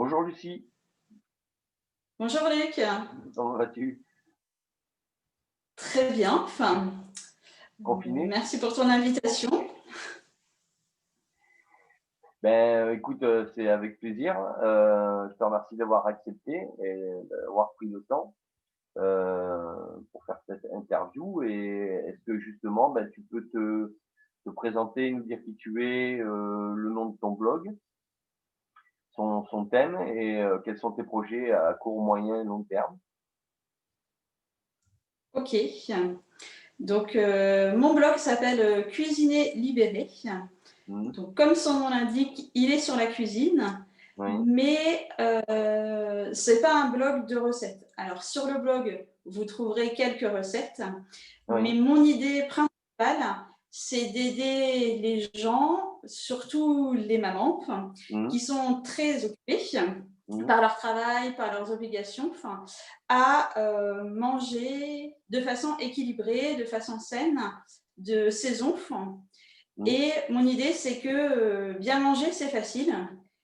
Bonjour Lucie, Bonjour Luc, comment vas-tu? très bien. Enfin, Confiné? merci pour ton invitation. Écoute, c'est avec plaisir. Je te remercie d'avoir accepté et d'avoir pris le temps pour faire cette interview. Et est-ce que justement, tu peux te présenter, nous dire qui tu es, le nom de ton blog, son thème et quels sont tes projets à court, moyen et long terme? Ok. Donc, mon blog s'appelle Cuisiner libéré. Mhm. Donc, comme son nom l'indique, il est sur la cuisine, Oui, mais c'est pas un blog de recettes. Alors, sur le blog, vous trouverez quelques recettes, mais oui, mon idée principale, c'est d'aider les gens, surtout les mamans, qui mhm, sont très occupées mhm, par leur travail, par leurs obligations, à manger de façon équilibrée, de façon saine, de saison. mhm, Et mon idée, c'est que bien manger, c'est facile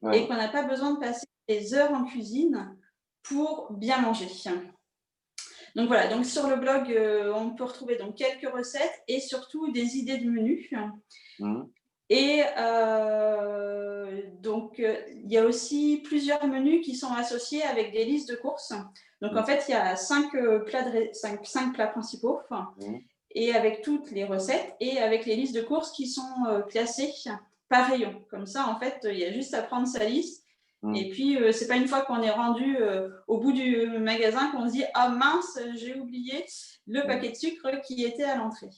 et oui, qu'on n'a pas besoin de passer des heures en cuisine pour bien manger. Donc voilà, donc sur le blog, on peut retrouver donc quelques recettes et surtout des idées de menus. mhm, Et donc, il y a aussi plusieurs menus qui sont associés avec des listes de courses. Donc, en mhm, fait, il y a cinq plats principaux mhm, et avec toutes les recettes et avec les listes de courses qui sont classées par rayon. Comme ça, en fait, il y a juste à prendre sa liste. mhm. Et puis, c'est pas une fois qu'on est rendu au bout du magasin qu'on se dit ah mince, j'ai oublié le Mhm. paquet de sucre qui était à l'entrée.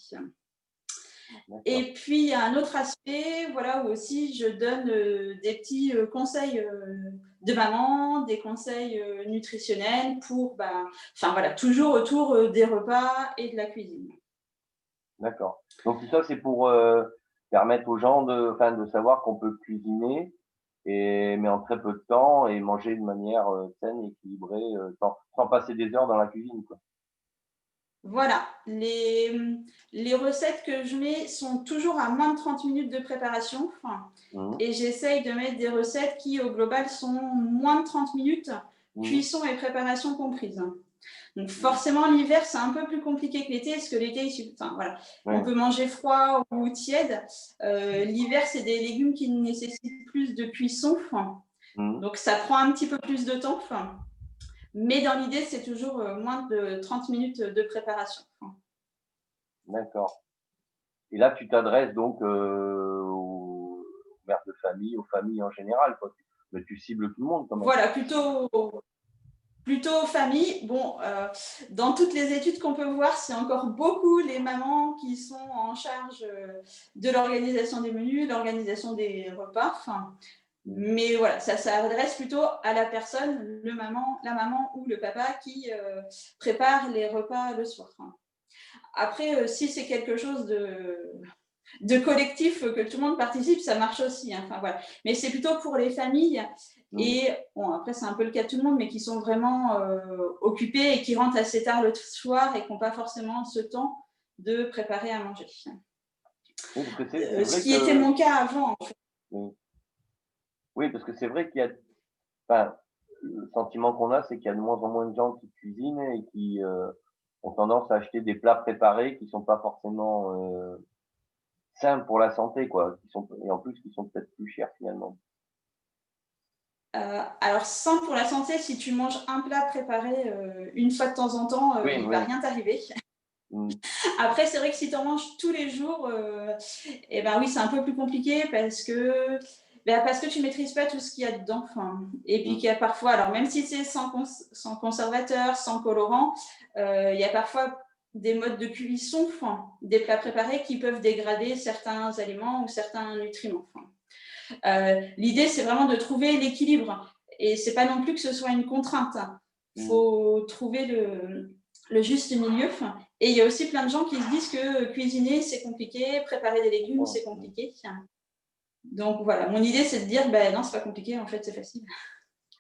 D'accord. Et puis, il y a un autre aspect, voilà, où aussi je donne des petits conseils de maman, des conseils nutritionnels pour, enfin voilà, toujours autour des repas et de la cuisine. D'accord. Donc tout ça, c'est pour, permettre aux gens de savoir qu'on peut cuisiner mais en très peu de temps et manger de manière, saine, équilibrée, sans passer des heures dans la cuisine, quoi. Voilà, les recettes que je mets sont toujours à moins de 30 minutes de préparation. Mmh. Et j'essaye de mettre des recettes qui, au global, sont moins de 30 minutes, Mmh. cuisson et préparation comprises. Donc Mmh. forcément, l'hiver, c'est un peu plus compliqué que l'été, parce que l'été, enfin, voilà, on Ouais. peut manger froid ou tiède. L'hiver, c'est des légumes qui nécessitent plus de cuisson, Mmh. donc ça prend un petit peu plus de temps. Mais dans l'idée, c'est toujours moins de 30 minutes de préparation. D'accord et là, tu t'adresses donc, aux mères de famille, aux familles en général, quoi. Mais tu cibles tout le monde quand même? Voilà, plutôt famille. Bon, dans toutes les études qu'on peut voir, c'est encore beaucoup les mamans qui sont en charge de l'organisation des menus, l'organisation des repas. Mmh. Mais voilà, ça s'adresse plutôt à la personne, la maman ou le papa qui prépare les repas le soir. Après, si c'est quelque chose de collectif, que tout le monde participe, ça marche aussi. Enfin, voilà. Mais c'est plutôt pour les familles. Mmh. Et bon, après, c'est un peu le cas de tout le monde, mais qui sont vraiment occupés et qui rentrent assez tard le soir et qui n'ont pas forcément ce temps de préparer à manger. Oui, parce que c'est Ce vrai qui était que mon cas avant. oui, oui, parce que c'est vrai qu'il y a enfin, le sentiment qu'on a, c'est qu'il y a de moins en moins de gens qui cuisinent et qui, ont tendance à acheter des plats préparés qui sont pas forcément, sains pour la santé, quoi, qui sont et en plus qui sont peut-être plus chers finalement. Alors, sain pour la santé, si tu manges un plat préparé une fois de temps en temps, Oui, il ne va oui. rien t'arriver. Mmh. Après, c'est vrai que si tu en manges tous les jours, et ben oui, c'est un peu plus compliqué parce que tu maîtrises pas tout ce qu'il y a dedans. Et puis qu'il y Mmh. a parfois, alors même si c'est sans conservateur, sans colorant, il y a parfois des modes de cuisson, des plats préparés qui peuvent dégrader certains aliments ou certains nutriments. L'idée, c'est vraiment de trouver l'équilibre. Et c'est pas non plus que ce soit une contrainte. Il Mmh. faut trouver le juste milieu. Et il y a aussi plein de gens qui se disent que cuisiner, c'est compliqué, préparer des légumes, Oh, c'est mmh. compliqué. Donc voilà, mon idée, c'est de dire, ben non, c'est pas compliqué, en fait, c'est facile.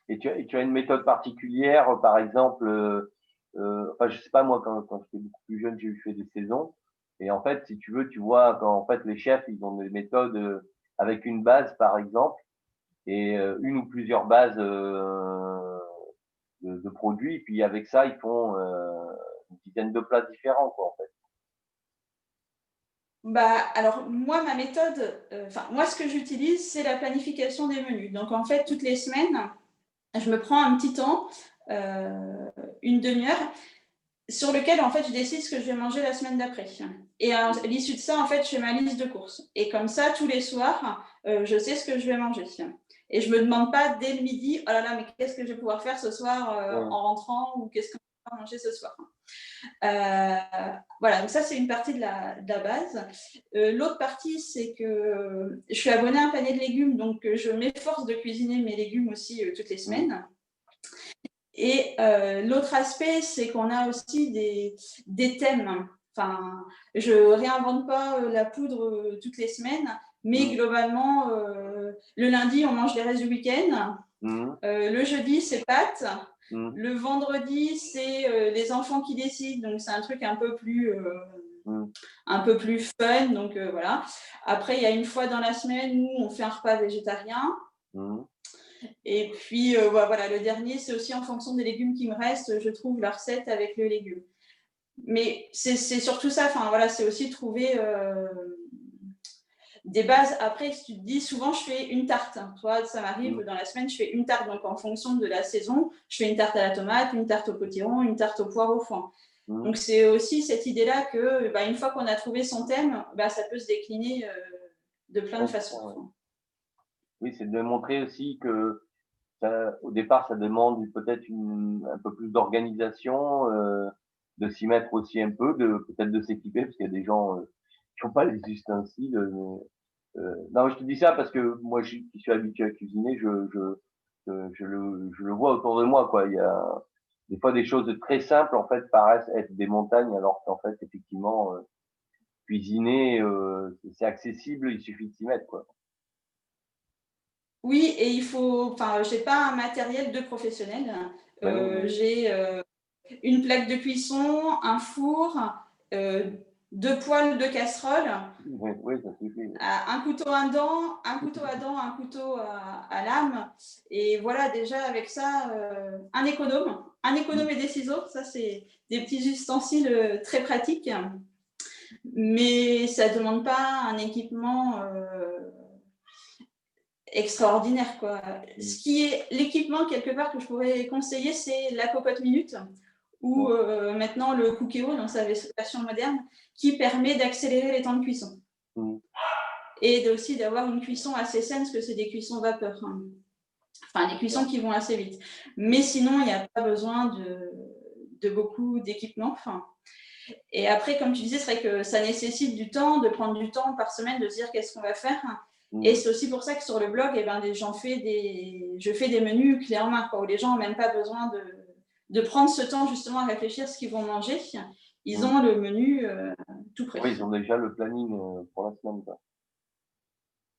Et tu as une méthode particulière, par exemple, enfin, je sais pas moi, quand j'étais beaucoup plus jeune, j'ai eu fait des saisons et en fait, si tu veux, tu vois quand en fait les chefs, ils ont des méthodes, avec une base, par exemple. et une ou plusieurs bases de produits. Et puis avec ça, ils font une dizaine de plats différents, quoi, en fait. Bah, alors, moi, ma méthode, moi, ce que j'utilise, c'est la planification des menus. Donc, en fait, toutes les semaines, je me prends un petit temps, une demi-heure, sur lequel, en fait, je décide ce que je vais manger la semaine d'après. Et à l'issue de ça, en fait, je fais ma liste de courses. Et comme ça, tous les soirs, je sais ce que je vais manger. Et je ne me demande pas dès le midi, oh là là, mais qu'est-ce que je vais pouvoir faire ce soir Ouais. en rentrant, ou qu'est-ce que je vais manger ce soir. Voilà, donc ça, c'est une partie de la base. L'autre partie, c'est que je suis abonnée à un panier de légumes, donc je m'efforce de cuisiner mes légumes aussi toutes les semaines. Et l'autre aspect, c'est qu'on a aussi des thèmes. Enfin, je ne réinvente pas la poudre toutes les semaines, mais globalement, le lundi, on mange les restes du week-end. Le jeudi, c'est pâtes. Le vendredi, c'est les enfants qui décident. Donc, c'est un truc un peu plus fun. Donc, voilà. Après, il y a une fois dans la semaine où on fait un repas végétarien. Et puis, voilà, le dernier, c'est aussi en fonction des légumes qui me restent, je trouve la recette avec le légume. Mais c'est surtout ça, voilà, c'est aussi trouver des bases. Après, tu te dis, souvent, je fais une tarte. Toi, ça m'arrive, dans la semaine, je fais une tarte. Donc, en fonction de la saison, je fais une tarte à la tomate, une tarte au potiron, une tarte au poire au foin. Donc, c'est aussi cette idée-là que, une fois qu'on a trouvé son thème, ça peut se décliner de plein de façons. Ouais. Oui, c'est de montrer aussi que au départ, ça demande peut-être un peu plus d'organisation, de s'y mettre aussi un peu, peut-être de s'équiper, parce qu'il y a des gens qui n'ont pas les ustensiles. Non, je te dis ça parce que moi, qui suis habitué à cuisiner, je le vois autour de moi, quoi. Il y a des fois des choses très simples, en fait, paraissent être des montagnes, alors qu'en fait, effectivement, cuisiner, c'est accessible, il suffit de s'y mettre, quoi. Oui, et il faut. Enfin, j'ai pas un matériel de professionnel. Ben non, J'ai une plaque de cuisson, un four, 2 poêles de casserole, oui, ça suffit. un couteau à dents, un couteau à dents, un couteau à lame. Et voilà, déjà avec ça, un économe et des ciseaux. Ça, c'est des petits ustensiles très pratiques. Mais ça ne demande pas un équipement extraordinaire, quoi. Ce qui est l'équipement quelque part que je pourrais conseiller, c'est la cocotte minute ou maintenant le Cookéo dans sa version moderne qui permet d'accélérer les temps de cuisson et aussi d'avoir une cuisson assez saine parce que c'est des cuissons vapeur, enfin des cuissons qui vont assez vite, mais sinon il n'y a pas besoin de beaucoup d'équipement. Et après, comme tu disais, c'est vrai que ça nécessite du temps, de prendre du temps par semaine, de se dire qu'est-ce qu'on va faire. Et c'est aussi pour ça que sur le blog, je fais des menus clés en main, quoi, où les gens n'ont même pas besoin de prendre ce temps justement à réfléchir à ce qu'ils vont manger. Ils ont le menu tout prêt. Oui, ils ont déjà le planning pour la semaine, quoi.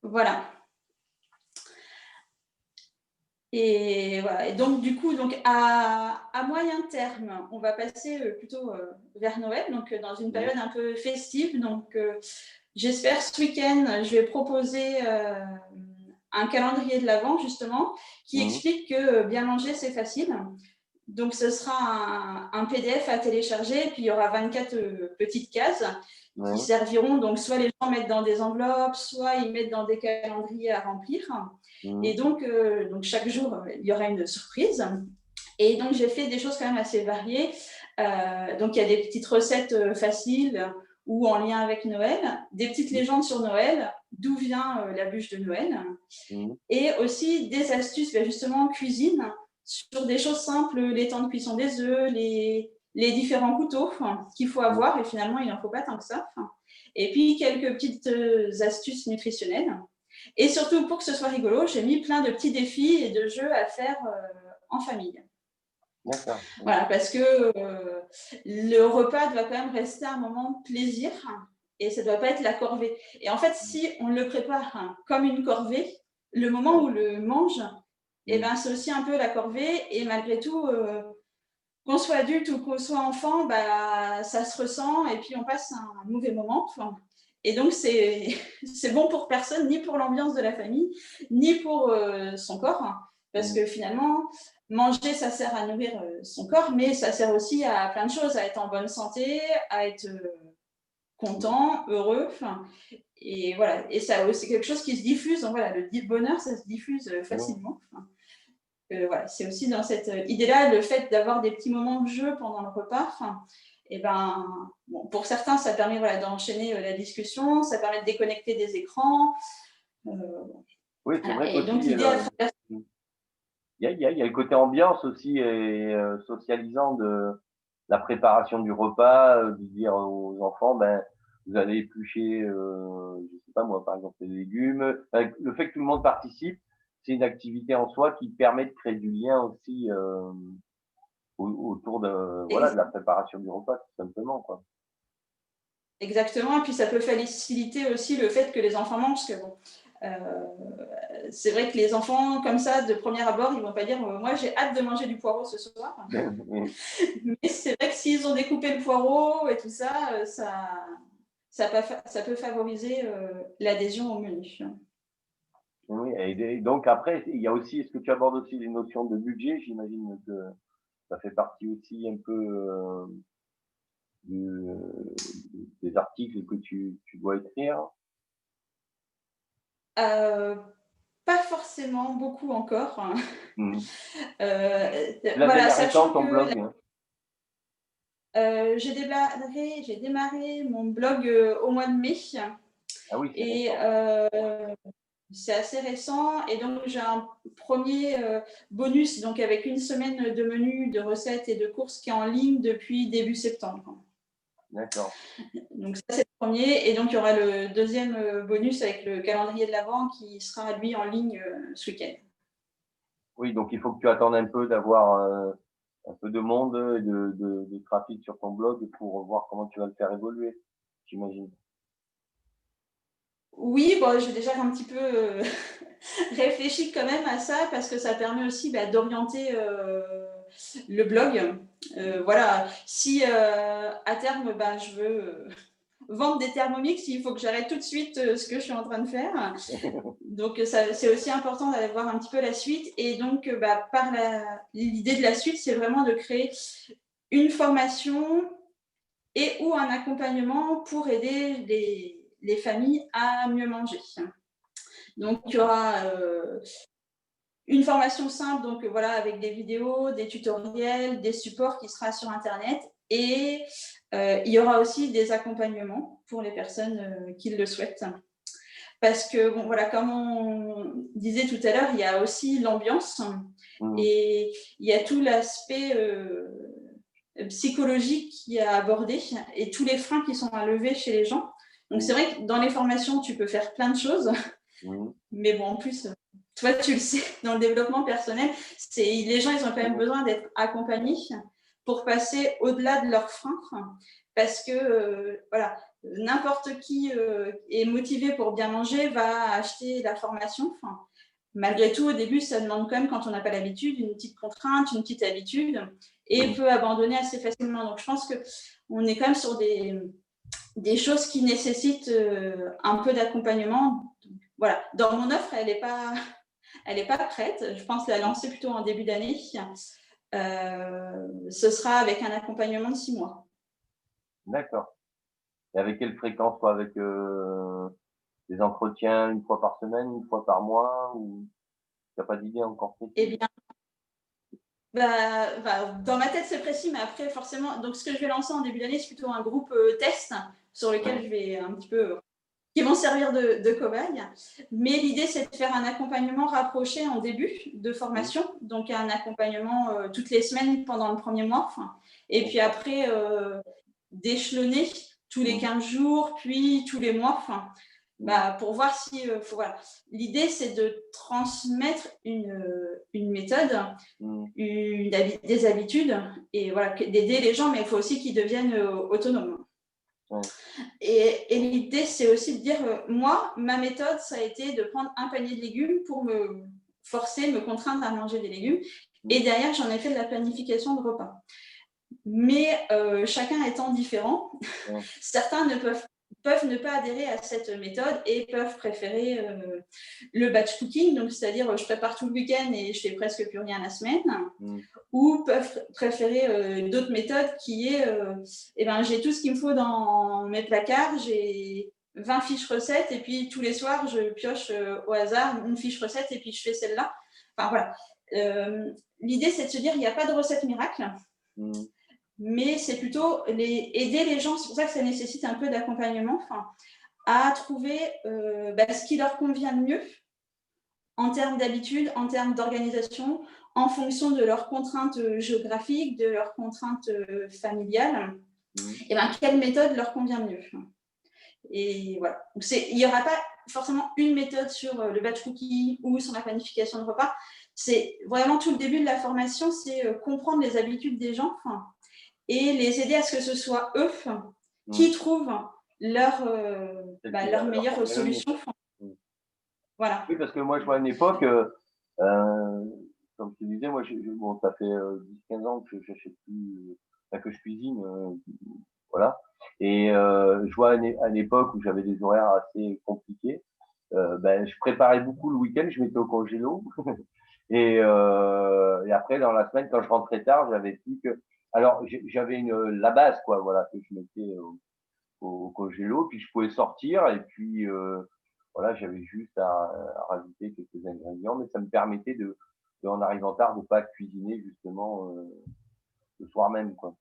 Voilà. Et voilà. Et donc, du coup, à moyen terme, on va passer plutôt vers Noël, donc dans une période un peu festive. Donc, j'espère ce week-end, je vais proposer un calendrier de l'Avent, justement, qui explique que bien manger, c'est facile. Donc, ce sera un PDF à télécharger, puis il y aura 24 petites cases qui serviront. Donc, soit les gens mettent dans des enveloppes, soit ils mettent dans des calendriers à remplir. Et donc, chaque jour, il y aura une surprise. Et donc, j'ai fait des choses quand même assez variées. Donc, il y a des petites recettes faciles ou en lien avec Noël, des petites légendes sur Noël, d'où vient la bûche de Noël, et aussi des astuces justement en cuisine sur des choses simples, les temps de cuisson des œufs, les différents couteaux qu'il faut avoir, et finalement, il n'en faut pas tant que ça. Et puis, quelques petites astuces nutritionnelles. Et surtout, pour que ce soit rigolo, j'ai mis plein de petits défis et de jeux à faire en famille. D'accord. Voilà, parce que le repas doit quand même rester un moment de plaisir et ça ne doit pas être la corvée. Et en fait, si on le prépare comme une corvée, le moment où on le mange, c'est aussi un peu la corvée. Et malgré tout, qu'on soit adulte ou qu'on soit enfant, ça se ressent et puis on passe un mauvais moment. Et donc, c'est bon pour personne, ni pour l'ambiance de la famille, ni pour son corps. Parce que finalement, manger, ça sert à nourrir son corps, mais ça sert aussi à plein de choses, à être en bonne santé, à être content, heureux. Et voilà, et ça, c'est quelque chose qui se diffuse. Donc voilà, le bonheur, ça se diffuse facilement. Voilà, c'est aussi dans cette idée-là, le fait d'avoir des petits moments de jeu pendant le repas. Et ben, bon, pour certains, ça permet voilà, d'enchaîner la discussion, ça permet de déconnecter des écrans. Oui, c'est vrai Et donc qu'aussi, l'idée à travers il y a le côté ambiance aussi et socialisant de la préparation du repas, de dire aux enfants, ben, vous allez éplucher, je sais pas moi, par exemple, les légumes. Le fait que tout le monde participe, c'est une activité en soi qui permet de créer du lien aussi autour de, voilà, de la préparation du repas, tout simplement, quoi. exactement, et puis ça peut faciliter aussi le fait que les enfants mangent, parce que bon, c'est vrai que les enfants, comme ça, de premier abord, ils vont pas dire moi j'ai hâte de manger du poireau ce soir. Mais c'est vrai que s'ils ont découpé le poireau et tout ça, ça peut favoriser l'adhésion au menu. Oui, et donc après, il y a aussi, est-ce que tu abordes aussi les notions de budget? J'imagine que ça fait partie aussi un peu des articles que tu dois écrire. Pas forcément beaucoup encore. Mmh. Tu l'as Voilà, démarré quand sachant ton que blog? j'ai démarré mon blog au mois de mai. Ah oui, c'est Et récent. c'est assez récent. Et donc, j'ai un premier bonus, donc avec une semaine de menus, de recettes et de courses qui est en ligne depuis début septembre. D'accord. Donc, ça, c'est le premier. Et donc, il y aura le deuxième bonus avec le calendrier de l'Avent qui sera, lui, en ligne ce week-end. Oui, donc il faut que tu attendes un peu d'avoir un peu de monde et de trafic sur ton blog pour voir comment tu vas le faire évoluer, j'imagine. Oui, bon, j'ai déjà un petit peu réfléchi quand même à ça parce que ça permet aussi d'orienter le blog. Voilà, si à terme, je veux vendre des Thermomix, il faut que j'arrête tout de suite ce que je suis en train de faire. Donc, c'est aussi important d'aller voir un petit peu la suite. Et donc, l'idée de la suite, c'est vraiment de créer une formation et ou un accompagnement pour aider les familles à mieux manger. Donc, il y aura une formation simple, donc voilà, avec des vidéos, des tutoriels, des supports qui sera sur Internet. Et il y aura aussi des accompagnements pour les personnes qui le souhaitent. Parce que, bon, voilà, comme on disait tout à l'heure, il y a aussi l'ambiance et il y a tout l'aspect psychologique qui est abordé et tous les freins qui sont à lever chez les gens. Donc, c'est vrai que dans les formations, tu peux faire plein de choses. Mais bon, en plus, toi, tu le sais, dans le développement personnel, les gens, ils ont quand même besoin d'être accompagnés pour passer au-delà de leurs freins. Parce que, voilà, n'importe qui est motivé pour bien manger va acheter la formation. Malgré tout, au début, ça demande quand même, quand on n'a pas l'habitude, une petite contrainte, une petite habitude, et peut abandonner assez facilement. Donc, je pense qu'on est quand même sur des choses qui nécessitent un peu d'accompagnement. Voilà. Dans mon offre, elle n'est pas prête. Je pense la lancer plutôt en début d'année. Ce sera avec un accompagnement de 6 mois. D'accord. Et avec quelle fréquence, quoi? Avec des entretiens une fois par semaine, une fois par mois, ou tu n'as pas d'idée encore Eh précise? bien, dans ma tête, c'est précis, mais après, forcément, donc ce que je vais lancer en début d'année, c'est plutôt un groupe test sur lequel je vais un petit peu qui vont servir de cobaye. Mais l'idée, c'est de faire un accompagnement rapproché en début de formation, donc un accompagnement toutes les semaines pendant le premier mois, et puis après, d'échelonner tous les 15 jours, puis tous les mois, pour voir si... voilà. L'idée, c'est de transmettre une méthode, des habitudes, et voilà, d'aider les gens, mais il faut aussi qu'ils deviennent autonomes. Et l'idée, c'est aussi de dire, moi, ma méthode, ça a été de prendre un panier de légumes pour me forcer, me contraindre à manger des légumes. Et derrière, j'en ai fait de la planification de repas. Mais chacun étant différent, certains ne peuvent peuvent ne pas adhérer à cette méthode et peuvent préférer le batch cooking, donc c'est-à-dire je prépare tout le week-end et je fais presque plus rien la semaine, ou peuvent préférer d'autres méthodes qui est j'ai tout ce qu'il me faut dans mes placards, j'ai 20 fiches recettes et puis tous les soirs je pioche au hasard une fiche recette et puis je fais celle-là. Enfin voilà. L'idée c'est de se dire il n'y a pas de recette miracle. Mais c'est plutôt aider les gens, c'est pour ça que ça nécessite un peu d'accompagnement, à trouver ce qui leur convient le mieux en termes d'habitude, en termes d'organisation, en fonction de leurs contraintes géographiques, de leurs contraintes familiales, et quelle méthode leur convient mieux. Et voilà. Donc il n'y aura pas forcément une méthode sur le batch cooking ou sur la planification de repas. C'est vraiment tout le début de la formation, c'est comprendre les habitudes des gens, et les aider à ce que ce soit eux qui trouvent leur meilleure solution. Voilà. Oui, parce que moi, je vois à une époque, comme je te disais, moi, ça fait 10-15 ans que j'achète plus, que je cuisine, voilà. Et je vois à l'époque où j'avais des horaires assez compliqués, je préparais beaucoup le week-end, je mettais au congélo. Et après, dans la semaine, quand je rentrais tard, j'avais plus que... Alors, j'avais la base, quoi, voilà, que je mettais au congélo, puis je pouvais sortir, et puis voilà, j'avais juste à rajouter quelques ingrédients, mais ça me permettait en arrivant tard, de pas cuisiner justement le soir même, quoi.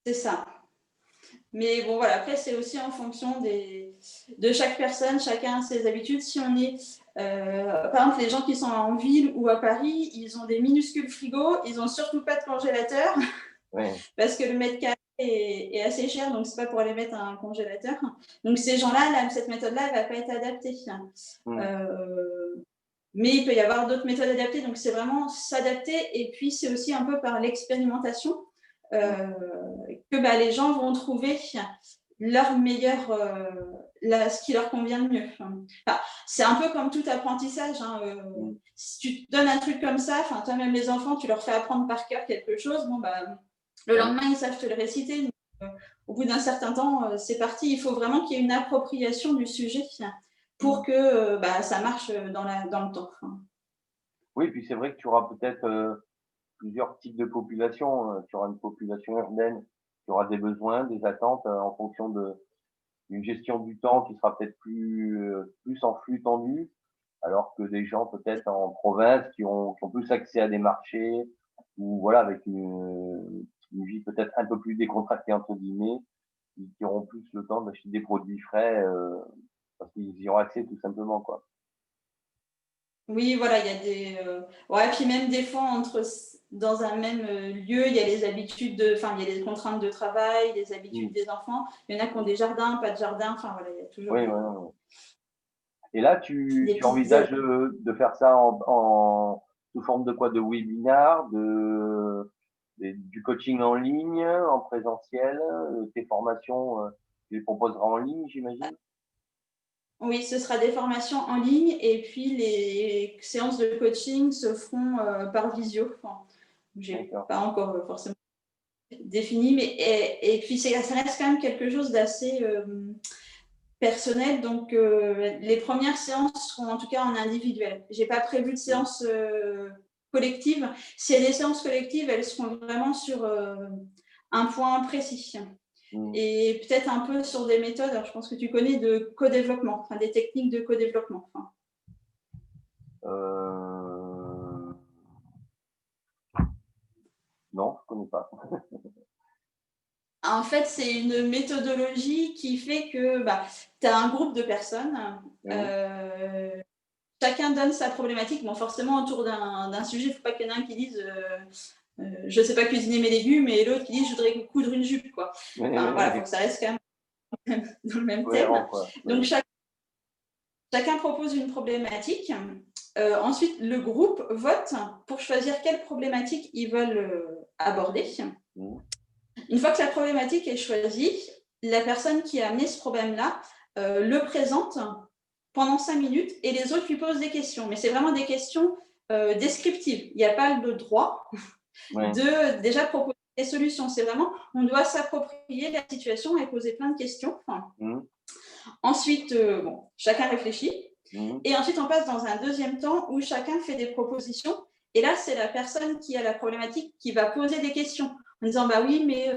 C'est ça. Mais bon, voilà, après, c'est aussi en fonction de chaque personne, chacun a ses habitudes. Si on est, par exemple, les gens qui sont en ville ou à Paris, ils ont des minuscules frigos, ils n'ont surtout pas de congélateur, parce que le mètre carré est assez cher, donc c'est pas pour aller mettre un congélateur. Donc ces gens-là, cette méthode-là, elle va pas être adaptée. Mais il peut y avoir d'autres méthodes adaptées, donc c'est vraiment s'adapter, et puis c'est aussi un peu par l'expérimentation que les gens vont trouver leur meilleur, ce qui leur convient le mieux. C'est un peu comme tout apprentissage. Si tu te donnes un truc comme ça, toi-même les enfants, tu leur fais apprendre par cœur quelque chose, le lendemain, ils savent te le réciter. Donc, au bout d'un certain temps, c'est parti. Il faut vraiment qu'il y ait une appropriation du sujet pour que ça marche dans le temps. Oui, puis c'est vrai que tu auras peut-être plusieurs types de populations. Tu auras une population urbaine qui aura des besoins, des attentes en fonction d'une gestion du temps qui sera peut-être plus en flux tendu, alors que des gens peut-être en province qui ont plus accès à des marchés, ou voilà, avec une vie peut-être un peu plus décontractée entre guillemets, qui auront plus le temps d'acheter des produits frais parce qu'ils y auront accès tout simplement, quoi. Oui, voilà, il y a des... puis même des fois, dans un même lieu, il y a les habitudes il y a les contraintes de travail, les habitudes des enfants. Il y en a qui ont des jardins, pas de jardin, voilà, il y a toujours... Oui. Et là, tu envisages de faire ça sous forme de quoi? De webinar, du coaching en ligne, en présentiel, tes formations, tu les proposeras en ligne, j'imagine? Oui, ce sera des formations en ligne, et puis les séances de coaching se feront par visio. Je n'ai pas encore forcément défini, mais et puis ça reste quand même quelque chose d'assez personnel. Donc, les premières séances seront en tout cas en individuel. Je n'ai pas prévu de séance collective. Si il y a des séances collectives, elles seront vraiment sur un point précis. Et peut-être un peu sur des méthodes, alors je pense que tu connais, de co-développement, des techniques de co-développement. Non, je ne connais pas. En fait, c'est une méthodologie qui fait que tu as un groupe de personnes, chacun donne sa problématique, forcément autour d'un sujet. Il ne faut pas qu'il y en ait un qui dise je ne sais pas cuisiner mes légumes, et l'autre qui dit je voudrais coudre une jupe, quoi. Voilà, il faut que ça reste quand même dans le même thème. Donc chacun propose une problématique. Ensuite, le groupe vote pour choisir quelle problématique ils veulent aborder. Une fois que la problématique est choisie, la personne qui a amené ce problème-là le présente pendant 5 minutes, et les autres lui posent des questions. Mais c'est vraiment des questions descriptives. Il n'y a pas le droit de déjà proposer des solutions. C'est vraiment, on doit s'approprier la situation et poser plein de questions. Ensuite, bon, chacun réfléchit. Et ensuite, on passe dans un deuxième temps où chacun fait des propositions. Et là, c'est la personne qui a la problématique qui va poser des questions en disant, bah oui, mais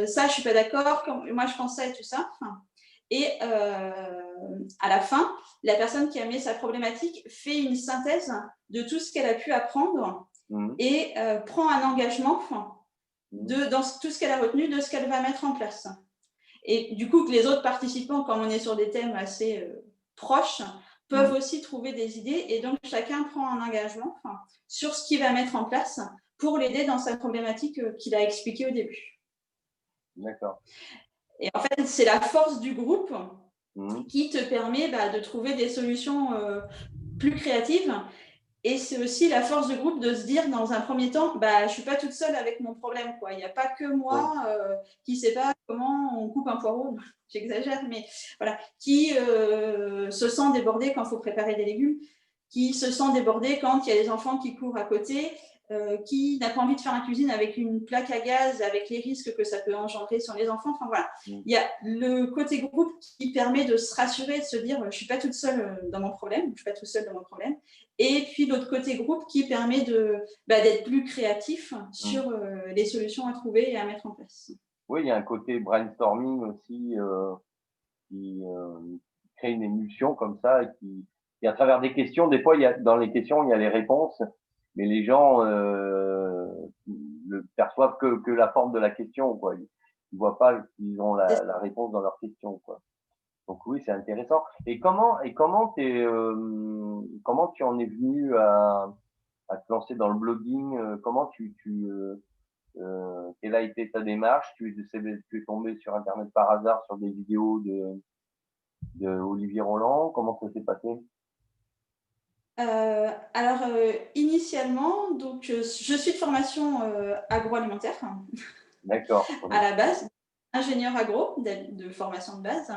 ça, je suis pas d'accord, moi, je pense ça et tout ça. Et à la fin, la personne qui a mis sa problématique fait une synthèse de tout ce qu'elle a pu apprendre et prend un engagement dans tout ce qu'elle a retenu, de ce qu'elle va mettre en place. Et du coup, que les autres participants, comme on est sur des thèmes assez proches, peuvent aussi trouver des idées. Et donc, chacun prend un engagement sur ce qu'il va mettre en place pour l'aider dans sa problématique qu'il a expliquée au début. D'accord. Et en fait, c'est la force du groupe qui te permet de trouver des solutions plus créatives. Et c'est aussi la force du groupe de se dire, dans un premier temps, je ne suis pas toute seule avec mon problème. Il n'y a pas que moi qui ne sait pas comment on coupe un poireau, j'exagère, mais voilà, qui se sent débordé quand il faut préparer des légumes, qui se sent débordé quand il y a des enfants qui courent à côté, qui n'a pas envie de faire la cuisine avec une plaque à gaz, avec les risques que ça peut engendrer sur les enfants. Enfin voilà, il y a le côté groupe qui permet de se rassurer, de se dire, je ne suis pas toute seule dans mon problème, je ne suis pas tout seul dans mon problème. Et puis l'autre côté groupe qui permet d'être plus créatif sur les solutions à trouver et à mettre en place. Oui, il y a un côté brainstorming aussi qui crée une émulsion comme ça et à travers des questions, des fois, dans les questions, il y a les réponses, mais les gens ne perçoivent que la forme de la question, quoi. Ils ne voient pas qu'ils ont la réponse dans leur question, quoi. Donc oui, c'est intéressant. Et comment tu en es venu à te lancer dans le blogging? Comment quelle a été ta démarche? Tu es tombé sur Internet par hasard sur des vidéos de Olivier Roland? Comment ça s'est passé? Alors, initialement, donc, je suis de formation agroalimentaire. D'accord. À la base, ingénieur agro de formation de base.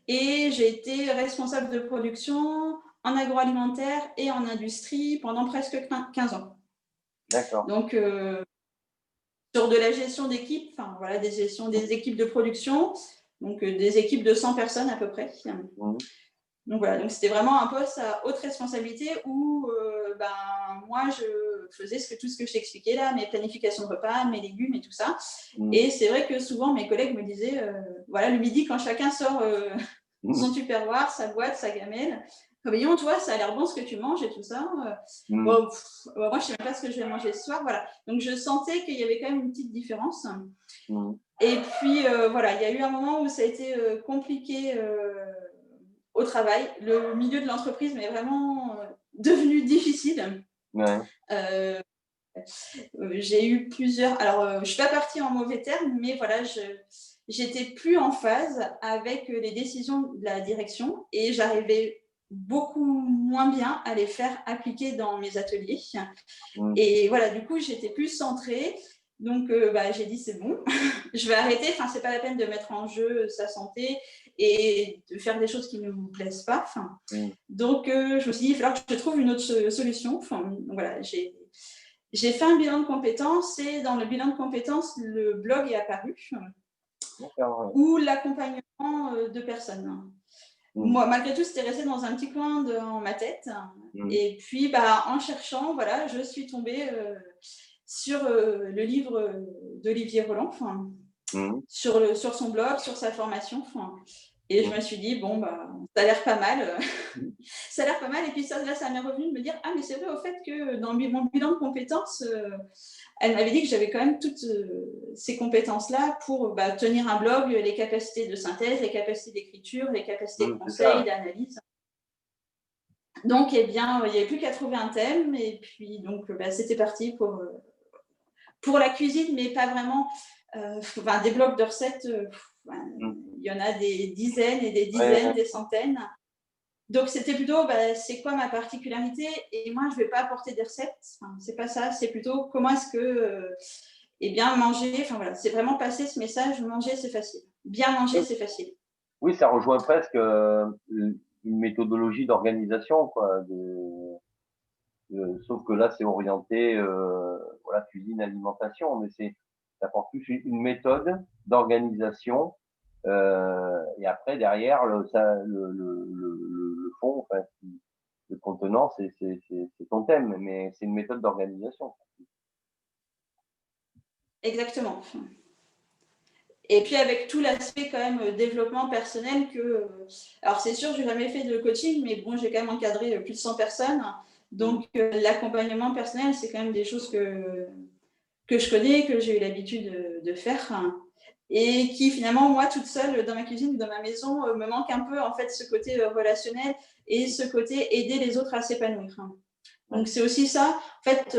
Et j'ai été responsable de production en agroalimentaire et en industrie pendant presque 15 ans. D'accord. Donc, sur de la gestion d'équipe, des gestions des équipes de production, donc des équipes de 100 personnes à peu près. Donc voilà, donc c'était vraiment un poste à haute responsabilité où moi je faisais tout ce que je t'expliquais là, mes planifications de repas, mes légumes et tout ça. Et c'est vrai que souvent mes collègues me disaient, le midi quand chacun sort son tupperware, sa boîte, sa gamelle, voyons, toi, ça a l'air bon ce que tu manges et tout ça. Moi, je ne sais même pas ce que je vais manger ce soir. Voilà. Donc, je sentais qu'il y avait quand même une petite différence. Et puis, il y a eu un moment où ça a été compliqué au travail. Le milieu de l'entreprise m'est vraiment devenu difficile. J'ai eu plusieurs... Alors, je ne suis pas partie en mauvais termes, mais voilà, j'étais plus en phase avec les décisions de la direction et j'arrivais beaucoup moins bien à les faire appliquer dans mes ateliers. Et voilà, du coup, j'étais plus centrée. Donc, j'ai dit, c'est bon, je vais arrêter. Enfin, c'est pas la peine de mettre en jeu sa santé et de faire des choses qui ne vous plaisent pas. Donc, je me suis dit, il va falloir que je trouve une autre solution. Donc, voilà, j'ai fait un bilan de compétences et dans le bilan de compétences, le blog est apparu ou l'accompagnement de personnes. Moi, malgré tout, c'était resté dans un petit coin dans ma tête. Et puis, en cherchant, voilà, je suis tombée sur le livre d'Olivier Roland, sur son blog, sur sa formation. Et je me suis dit, bon, ça a l'air pas mal. Ça a l'air pas mal. Et puis ça m'est revenu de me dire, ah, mais c'est vrai au fait que dans mon bilan de compétences, elle m'avait dit que j'avais quand même toutes ces compétences-là pour tenir un blog, les capacités de synthèse, les capacités d'écriture, les capacités de conseil, d'analyse. Donc, il n'y avait plus qu'à trouver un thème. Et puis, donc, c'était parti pour la cuisine, mais pas vraiment. Des blogs de recettes, il y en a des dizaines et des dizaines, des centaines. Donc, c'était plutôt, c'est quoi ma particularité? Et moi, je ne vais pas apporter des recettes. C'est pas ça. C'est plutôt comment est-ce que, manger. C'est vraiment passer ce message. Manger, c'est facile. Bien manger, c'est facile. Oui, ça rejoint presque une méthodologie d'organisation, quoi. Sauf que là, c'est orienté, cuisine, alimentation. Mais apporte plus une méthode d'organisation. Et après, derrière, le fond, enfin, le contenant, c'est ton thème, mais c'est une méthode d'organisation. Exactement. Et puis avec tout l'aspect quand même développement personnel alors c'est sûr, je n'ai jamais fait de coaching, mais bon, j'ai quand même encadré plus de 100 personnes. Donc l'accompagnement personnel, c'est quand même des choses que je connais, que j'ai eu l'habitude de faire. Et qui finalement, moi, toute seule, dans ma cuisine, dans ma maison, me manque un peu en fait ce côté relationnel et ce côté aider les autres à s'épanouir. Donc c'est aussi ça, en fait,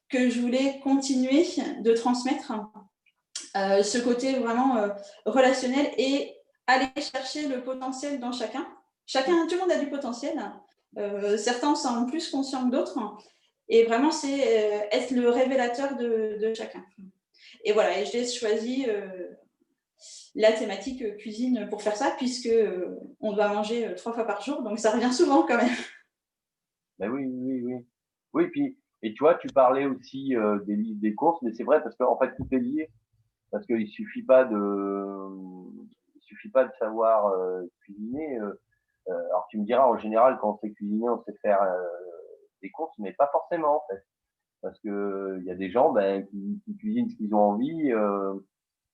que je voulais continuer de transmettre. Ce côté vraiment relationnel et aller chercher le potentiel dans chacun. Tout le monde a du potentiel. Certains sont plus conscients que d'autres. Et vraiment, c'est être le révélateur de chacun. Et voilà, et j'ai choisi la thématique cuisine pour faire ça, puisque on doit manger 3 fois par jour, donc ça revient souvent quand même. Ben oui, oui, oui. Oui, puis, et tu vois, tu parlais aussi des courses, mais c'est vrai parce qu'en fait, tout est lié. Parce qu'il suffit pas de savoir cuisiner. Alors tu me diras, en général, quand on sait cuisiner, on sait faire des courses, mais pas forcément en fait, parce que il y a des gens qui cuisinent ce qu'ils ont envie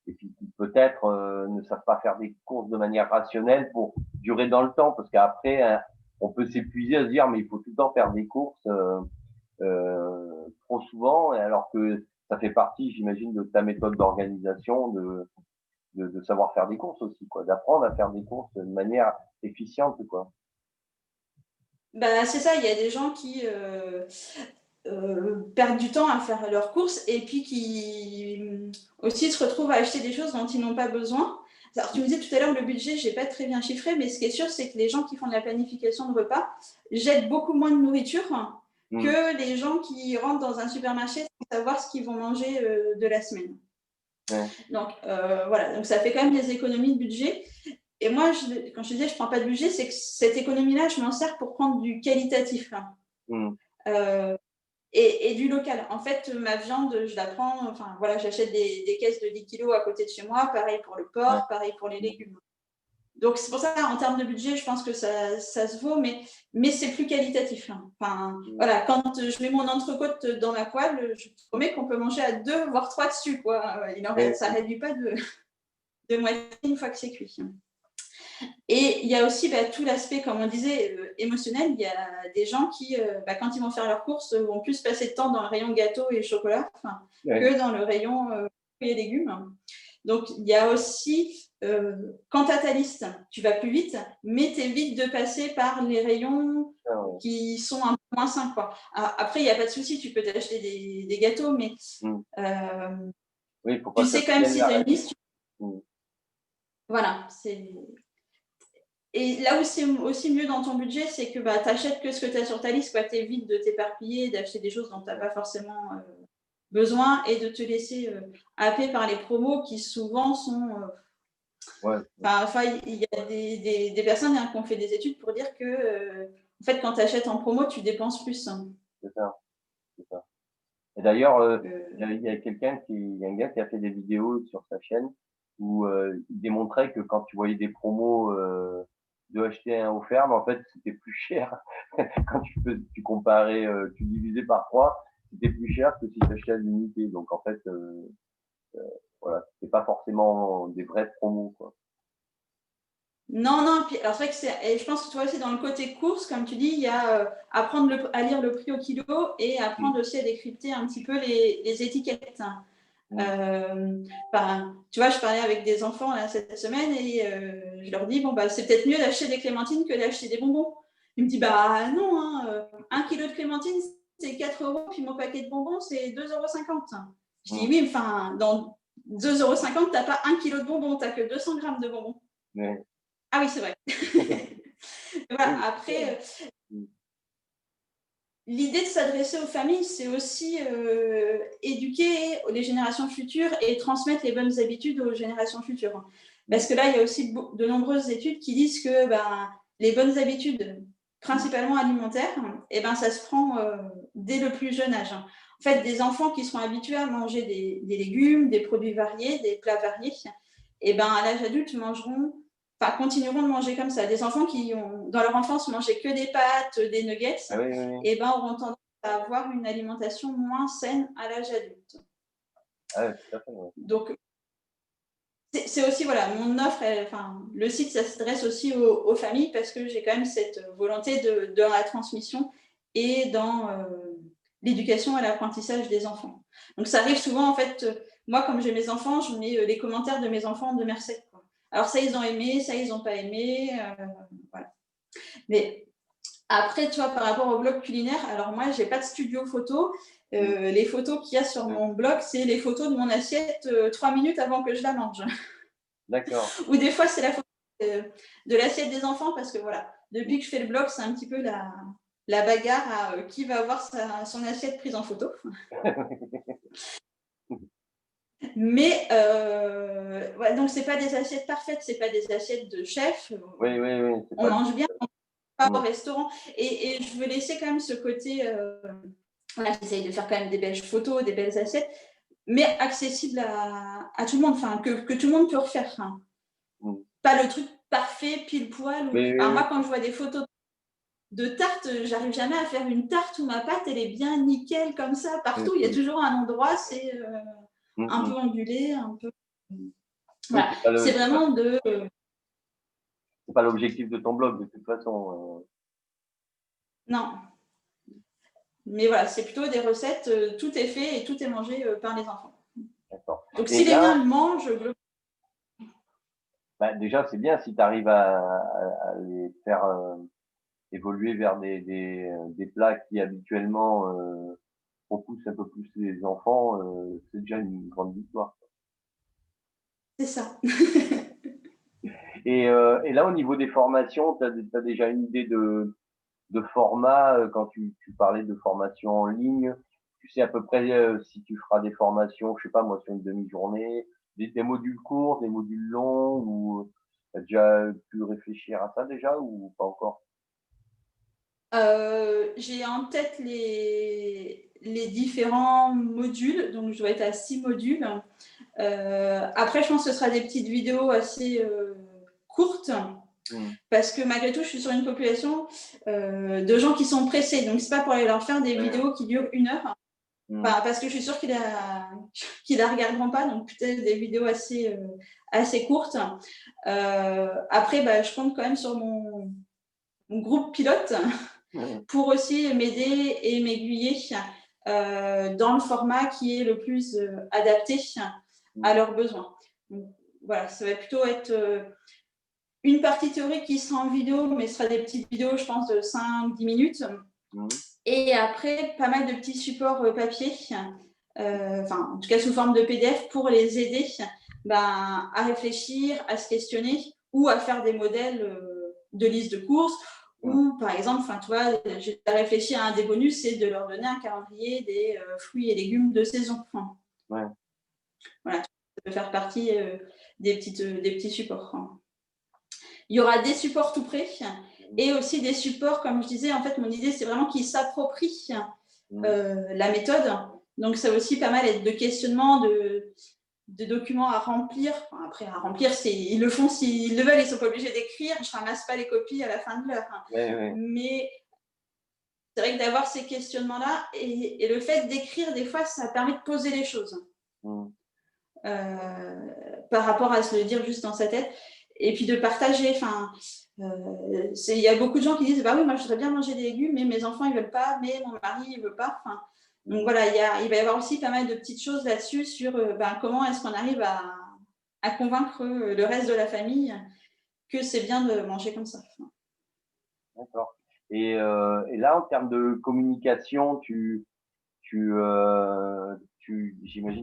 et puis qui peut-être ne savent pas faire des courses de manière rationnelle pour durer dans le temps, parce qu'après on peut s'épuiser à se dire mais il faut tout le temps faire des courses trop souvent, et alors que ça fait partie, j'imagine, de ta méthode d'organisation, de savoir faire des courses aussi, quoi, d'apprendre à faire des courses de manière efficiente, quoi. Bah, c'est ça, il y a des gens qui perdent du temps à faire leurs courses et puis qui aussi se retrouvent à acheter des choses dont ils n'ont pas besoin. Alors, tu me disais tout à l'heure, le budget, je n'ai pas très bien chiffré, mais ce qui est sûr, c'est que les gens qui font de la planification de repas jettent beaucoup moins de nourriture que les gens qui rentrent dans un supermarché sans savoir ce qu'ils vont manger de la semaine. Ouais. Donc, voilà, donc ça fait quand même des économies de budget. Et moi, quand je disais je ne prends pas de budget, c'est que cette économie-là, je m'en sers pour prendre du qualitatif. Et du local. En fait, ma viande, je la prends, enfin voilà, j'achète des caisses de 10 kilos à côté de chez moi, pareil pour le porc, pareil pour les légumes. Donc c'est pour ça, en termes de budget, je pense que ça se vaut, mais c'est plus qualitatif. Enfin, voilà, quand je mets mon entrecôte dans ma poêle, je promets qu'on peut manger à 2, voire 3 dessus, quoi. Ça ne réduit pas de moitié une fois que c'est cuit. Et il y a aussi tout l'aspect, comme on disait, émotionnel. Il y a des gens qui, quand ils vont faire leurs courses, vont plus passer de temps dans le rayon gâteau et chocolat que dans le rayon fruits et légumes. Donc, il y a aussi, quand tu as ta liste, tu vas plus vite, mais tu évites de passer par les rayons qui sont un peu moins sains, quoi. Après, il n'y a pas de souci, tu peux t'acheter des gâteaux, mais oui, tu sais quand même si tu as une liste. Voilà, c'est... Et là où c'est aussi mieux dans ton budget, c'est que tu n'achètes que ce que tu as sur ta liste, tu évites de t'éparpiller, d'acheter des choses dont tu n'as pas forcément besoin et de te laisser happer par les promos qui souvent sont... il y a des personnes qui ont fait des études pour dire que en fait, quand tu achètes en promo, tu dépenses plus. C'est ça. Et d'ailleurs, il y a un gars qui a fait des vidéos sur sa chaîne où il démontrait que quand tu voyais des promos de acheter un offert, mais en fait c'était plus cher quand tu comparais, tu divisais par 3, c'était plus cher que si tu achetais à l'unité. Donc en fait, voilà, c'était pas forcément des vrais promos, quoi. Non, puis, alors c'est vrai que et je pense que tu vois aussi dans le côté course, comme tu dis, il y a apprendre à lire le prix au kilo et apprendre aussi à décrypter un petit peu les étiquettes. Tu vois, je parlais avec des enfants là, cette semaine et je leur dis, c'est peut-être mieux d'acheter des clémentines que d'acheter des bonbons. Ils me disent, non, 1 kilo de clémentines, c'est 4 €, puis mon paquet de bonbons, c'est 2,50 €. Je dis, oui, dans 2,50 €, tu n'as pas 1 kilo de bonbons, tu n'as que 200 grammes de bonbons. Ah oui, c'est vrai. Voilà, après, l'idée de s'adresser aux familles, c'est aussi éduquer les générations futures et transmettre les bonnes habitudes aux générations futures. Parce que là, il y a aussi de nombreuses études qui disent que les bonnes habitudes, principalement alimentaires, ça se prend dès le plus jeune âge. En fait, des enfants qui sont habitués à manger des légumes, des produits variés, des plats variés, et ben à l'âge adulte continueront de manger comme ça. Des enfants qui ont, dans leur enfance, mangeaient que des pâtes, des nuggets, Ah oui, oui, oui. et ben auront tendance à avoir une alimentation moins saine à l'âge adulte. Ah ouais, tout à fait, ouais. Donc, c'est aussi, voilà, mon offre, le site, ça s'adresse aussi aux familles parce que j'ai quand même cette volonté dans la transmission et dans l'éducation et l'apprentissage des enfants. Donc, ça arrive souvent, en fait, moi, comme j'ai mes enfants, je mets les commentaires de mes enfants de mes recettes. Alors, ça, ils ont aimé, ça, ils n'ont pas aimé. Voilà. Mais après, tu vois, par rapport au blog culinaire, alors moi, j'ai pas de studio photo. Les photos qu'il y a sur mon blog, c'est les photos de mon assiette 3 minutes avant que je la mange. D'accord. Ou des fois, c'est la photo de l'assiette des enfants parce que voilà, depuis que je fais le blog, c'est un petit peu la bagarre à qui va avoir son assiette prise en photo. Mais ouais, donc, c'est pas des assiettes parfaites, c'est pas des assiettes de chef. Oui, oui, oui. On mange bien, on mange pas au restaurant. Et je veux laisser quand même ce côté. Voilà, j'essaye de faire quand même des belles photos, des belles assiettes, mais accessibles à tout le monde, que tout le monde peut refaire. Pas le truc parfait, pile poil. Oui, oui, Moi, quand je vois des photos de tartes, j'arrive jamais à faire une tarte où ma pâte, elle est bien nickel comme ça. Partout, il y a toujours un endroit, c'est un peu ondulé, un peu. Voilà. C'est vraiment de. C'est pas l'objectif de ton blog, de toute façon. Non. Mais voilà, c'est plutôt des recettes, tout est fait et tout est mangé par les enfants. D'accord. Donc, si les miens le mangent, déjà, c'est bien si tu arrives à les faire évoluer vers des plats qui habituellement repoussent un peu plus les enfants, c'est déjà une grande victoire. c'est ça. Et là, au niveau des formations, tu as déjà une idée de format quand tu parlais de formation en ligne? Tu sais à peu près si tu feras des formations, je sais pas moi, sur une demi-journée, des modules courts, des modules longs, ou tu as déjà pu réfléchir à ça déjà ou pas encore? J'ai en tête les différents modules, donc je dois être à 6 modules. Après, je pense que ce sera des petites vidéos assez courtes, parce que malgré tout, je suis sur une population de gens qui sont pressés, donc c'est pas pour aller leur faire des vidéos qui durent 1 heure, parce que je suis sûre qu'ils la regarderont pas, donc peut-être des vidéos assez courtes. Après, je compte quand même sur mon groupe pilote pour aussi m'aider et m'aiguiller dans le format qui est le plus adapté à leurs besoins. Donc, voilà, ça va plutôt être une partie théorique qui sera en vidéo, mais ce sera des petites vidéos, je pense, de 5-10 minutes. Et après, pas mal de petits supports papier, en tout cas sous forme de PDF, pour les aider à réfléchir, à se questionner ou à faire des modèles de liste de courses. Ou par exemple, j'ai réfléchi à un des bonus, c'est de leur donner un calendrier des fruits et légumes de saison. Voilà, ça peut faire partie des petits supports. Il y aura des supports tout prêts et aussi des supports, comme je disais, en fait, mon idée, c'est vraiment qu'ils s'approprient la méthode. Donc, ça va aussi pas mal être de questionnement, de documents à remplir. Après, à remplir, ils le font s'ils le veulent, ils ne sont pas obligés d'écrire. Je ne ramasse pas les copies à la fin de l'heure. Mais c'est vrai que d'avoir ces questionnements-là et le fait d'écrire, des fois, ça permet de poser les choses par rapport à se le dire juste dans sa tête. Et puis de partager. Il y a beaucoup de gens qui disent oui, moi je voudrais bien manger des légumes, mais mes enfants ils veulent pas, mais mon mari il veut pas. Donc voilà, il va y avoir aussi pas mal de petites choses là-dessus sur comment est-ce qu'on arrive à convaincre le reste de la famille que c'est bien de manger comme ça. D'accord. Et là, en termes de communication, j'imagine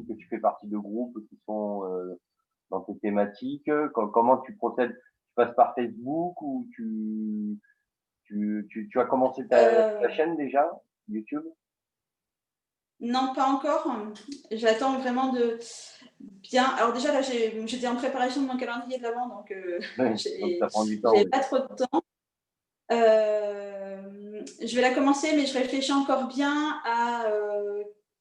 que tu fais partie de groupes qui sont dans tes thématiques. Comment tu procèdes? Tu passes par Facebook ou tu as commencé ta chaîne déjà, YouTube? Non, pas encore. J'attends vraiment de bien. Alors déjà, là, j'étais en préparation de mon calendrier de l'Avent, donc Donc ça prend du temps. j'avais pas trop de temps. Je vais la commencer, mais je réfléchis encore bien à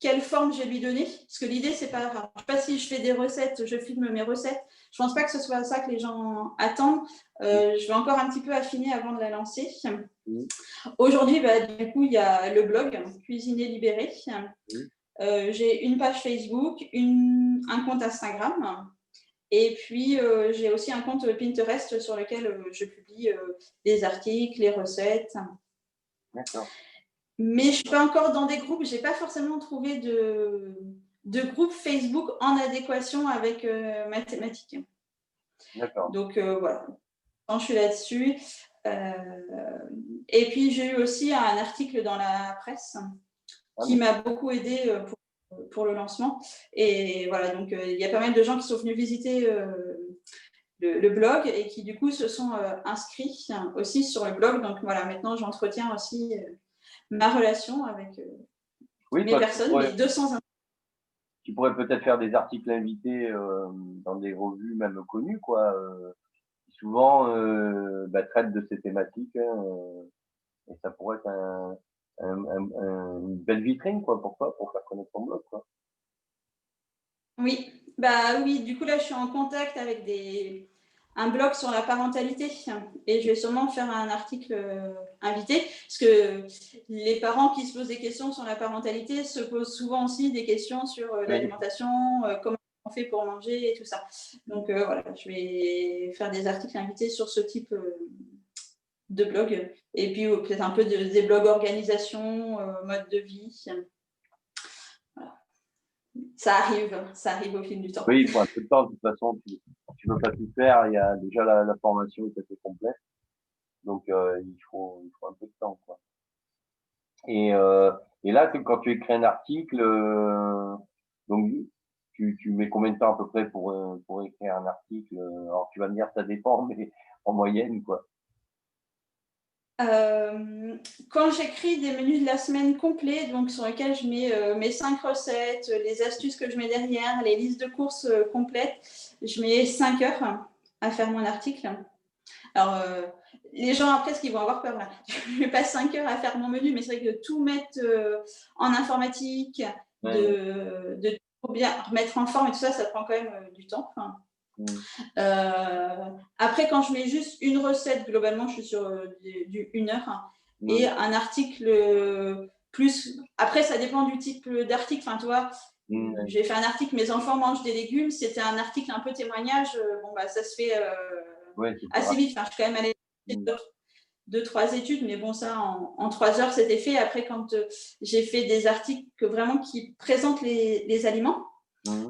quelle forme je vais lui donner. Parce que l'idée, c'est pas, je sais pas si je fais des recettes, je filme mes recettes. Je pense pas que ce soit ça que les gens attendent. Je vais encore un petit peu affiner avant de la lancer. Aujourd'hui, du coup, il y a le blog Cuisiner Libéré. J'ai une page Facebook, un compte Instagram. Et puis, j'ai aussi un compte Pinterest sur lequel je publie des articles, les recettes. D'accord. Mais je ne suis pas encore dans des groupes. Je n'ai pas forcément trouvé de groupe Facebook en adéquation avec ma thématique. D'accord. Donc, voilà. Quand je suis là-dessus. Et puis, j'ai eu aussi un article dans la presse qui m'a beaucoup aidé pour le lancement. Et voilà, donc il y a pas mal de gens qui sont venus visiter le blog et qui du coup se sont inscrits aussi sur le blog. Donc voilà, maintenant j'entretiens aussi ma relation avec mes personnes, les 200. Tu pourrais peut-être faire des articles invités dans des revues même connues, quoi, qui souvent traitent de ces thématiques. Et ça pourrait être une belle vitrine, quoi, pour faire connaître ton blog, quoi. Oui, oui, du coup là je suis en contact avec un blog sur la parentalité et je vais sûrement faire un article invité parce que les parents qui se posent des questions sur la parentalité se posent souvent aussi des questions sur l'alimentation, comment on fait pour manger et tout ça. Donc voilà, je vais faire des articles invités sur ce type de blog et puis peut-être un peu des blogs organisation, mode de vie. Voilà. Ça arrive au fil du temps. Oui, il faut un peu de temps. De toute façon, tu veux pas tout faire. Il y a déjà la formation est assez complète. Donc, il faut un peu de temps, quoi. Et là, quand tu écris un article, donc, tu mets combien de temps à peu près pour écrire un article? Alors, tu vas me dire, ça dépend, mais en moyenne, quoi. Quand j'écris des menus de la semaine complets, donc sur lesquels je mets mes 5 recettes, les astuces que je mets derrière, les listes de courses complètes, je mets 5 heures à faire mon article. Alors, les gens après, ce qu'ils vont avoir peur, là. Je mets pas 5 heures à faire mon menu, mais c'est vrai que tout mettre en informatique, de tout bien remettre en forme et tout ça, ça prend quand même du temps. Enfin, après, quand je mets juste une recette, globalement, je suis sur du 1 heure et un article plus. Après, ça dépend du type d'article. Enfin, tu vois, j'ai fait un article Mes enfants mangent des légumes. C'était un article un peu témoignage. Ça se fait assez vite. Enfin, je suis quand même allée 2-3 études, mais bon, ça, en 3 heures, c'était fait. Après, quand j'ai fait des articles vraiment qui présentent les aliments,